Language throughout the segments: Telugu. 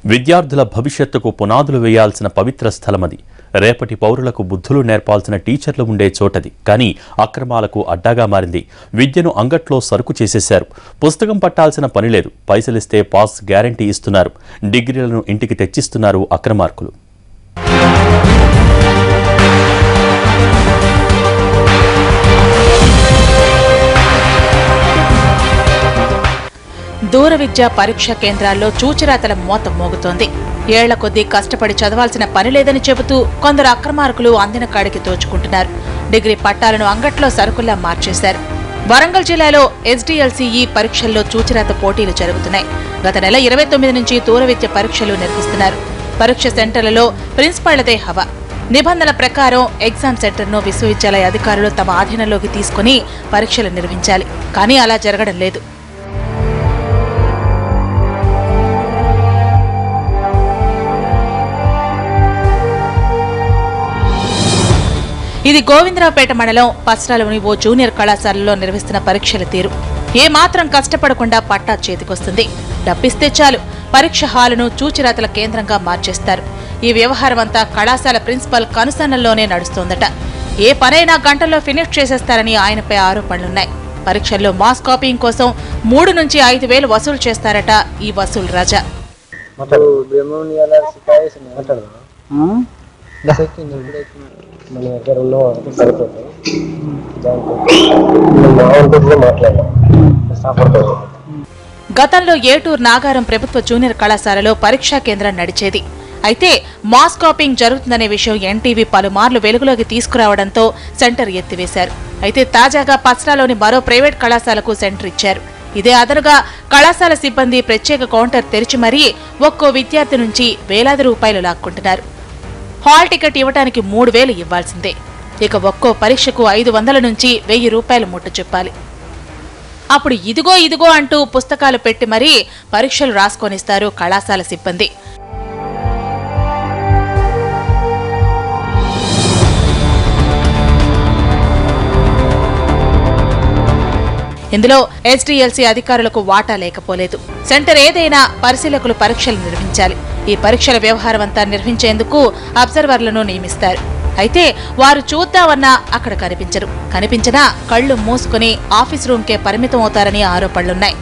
విద్యార్థుల భవిష్యత్తుకు పునాదులు వేయాల్సిన పవిత్ర స్థలమది. రేపటి పౌరులకు బుద్ధులు నేర్పాల్సిన టీచర్లు ఉండే చోటది. కానీ అక్రమాలకు అడ్డాగా మారింది. విద్యను అంగట్లో సరుకు చేసేశారు. పుస్తకం పట్టాల్సిన పని లేదు. పైసలిస్తే పాస్ గ్యారంటీ ఇస్తున్నారు. డిగ్రీలను ఇంటికి తెచ్చిస్తున్నారు అక్రమార్కులు. దూర విద్యా పరీక్షా కేంద్రాల్లో చూచిరాతల మోత మోగుతోంది. ఏళ్ల కొద్దీ కష్టపడి చదవాల్సిన పని లేదని చెబుతూ కొందరు అక్రమార్కులు అందిన కాడికి దోచుకుంటున్నారు. డిగ్రీ పట్టాలను అంగట్లో సరుకుల్లా మార్చేశారు. వరంగల్ జిల్లాలో SDLCE పరీక్షల్లో చూచిరాత పోటీలు జరుగుతున్నాయి. గత నెల 29 నుంచి దూర విద్య పరీక్షలు నిర్వహిస్తున్నారు. పరీక్ష సెంటర్లలో ప్రిన్సిపాళ్లదే హవా. నిబంధనల ప్రకారం ఎగ్జామ్ సెంటర్ను విశ్వవిద్యాలయ అధికారులు తమ ఆధీనంలోకి తీసుకుని పరీక్షలు నిర్వహించాలి. కానీ అలా జరగడం లేదు. ఇది గోవిందరావుపేట మండలం పస్రాలోని ఓ జూనియర్ కళాశాలలో నిర్వహిస్తున్న పరీక్షల తీరు. ఏమాత్రం కష్టపడకుండా పట్టా చేతికొస్తుంది. డబ్బిస్తే చాలు పరీక్ష హాలును చూచిరాతల కేంద్రంగా మార్చేస్తారు. ఈ వ్యవహారం అంతా కళాశాల ప్రిన్సిపల్ కనుసన్నల్లోనే నడుస్తోందట. ఏ పనైనా గంటల్లో ఫినిష్ చేసేస్తారని ఆయనపై ఆరోపణలున్నాయి. పరీక్షల్లో మాస్ కాపీయింగ్ కోసం 3 నుంచి 5,000 వసూలు చేస్తారట ఈ వసూలు రాజా. గతంలో ఏటూరు నాగారం ప్రభుత్వ జూనియర్ కళాశాలలో పరీక్షా కేంద్రం నడిచేది. అయితే మాస్ కాపీయింగ్ జరుగుతుందనే విషయం NTV పలుమార్లు వెలుగులోకి తీసుకురావడంతో సెంటర్ ఎత్తివేశారు. అయితే తాజాగా పస్రాలోని మరో ప్రైవేట్ కళాశాలకు సెంటర్ ఇచ్చారు. ఇదే అదనుగా కళాశాల సిబ్బంది ప్రత్యేక కౌంటర్ తెరిచి మరీ ఒక్కో విద్యార్థి నుంచి వేలాది రూపాయలు లాక్కుంటున్నారు. హాల్ టికెట్ ఇవ్వడానికి 3,000 ఇవ్వాల్సిందే. ఇక ఒక్కో పరీక్షకు 500 నుంచి 1,000 రూపాయలు ముట్ట చెప్పాలి. అప్పుడు ఇదిగో అంటూ పుస్తకాలు పెట్టి మరీ పరీక్షలు రాసుకొనిస్తారు కళాశాల సిబ్బంది. ఇందులో SDLC అధికారులకు వాటా లేకపోలేదు. సెంటర్ ఏదైనా పరిశీలకులు పరీక్షలు నిర్వహించాలి. ఈ పరీక్షల వ్యవహారం అంతా నిర్వహించేందుకు అబ్జర్వర్లను నియమిస్తారు. అయితే వారు చూద్దామన్నా అక్కడ కనిపించరు. కనిపించినా కళ్లు మూసుకుని ఆఫీస్ రూమ్కే పరిమితం అవుతారని ఆరోపణలున్నాయి.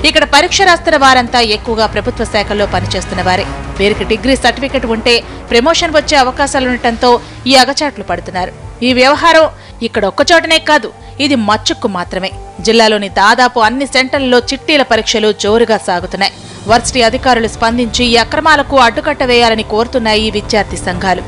ఇక్కడ పరీక్ష రాస్తున్న వారంతా ఎక్కువగా ప్రభుత్వ శాఖల్లో పనిచేస్తున్న వారే. వీరికి డిగ్రీ సర్టిఫికెట్ ఉంటే ప్రమోషన్ వచ్చే అవకాశాలుండటంతో ఈ అగచాట్లు పడుతున్నారు. ఈ వ్యవహారం ఇక్కడ ఒక్కచోటనే కాదు, ఇది మచ్చుక్కు మాత్రమే. జిల్లాలోని దాదాపు అన్ని సెంటర్లలో చిట్టీల పరీక్షలు జోరుగా సాగుతున్నాయి. వర్సిటీ అధికారులు స్పందించి ఈ అక్రమాలకు అడ్డుకట్ట వేయాలని కోరుతున్నాయి విద్యార్థి సంఘాలు.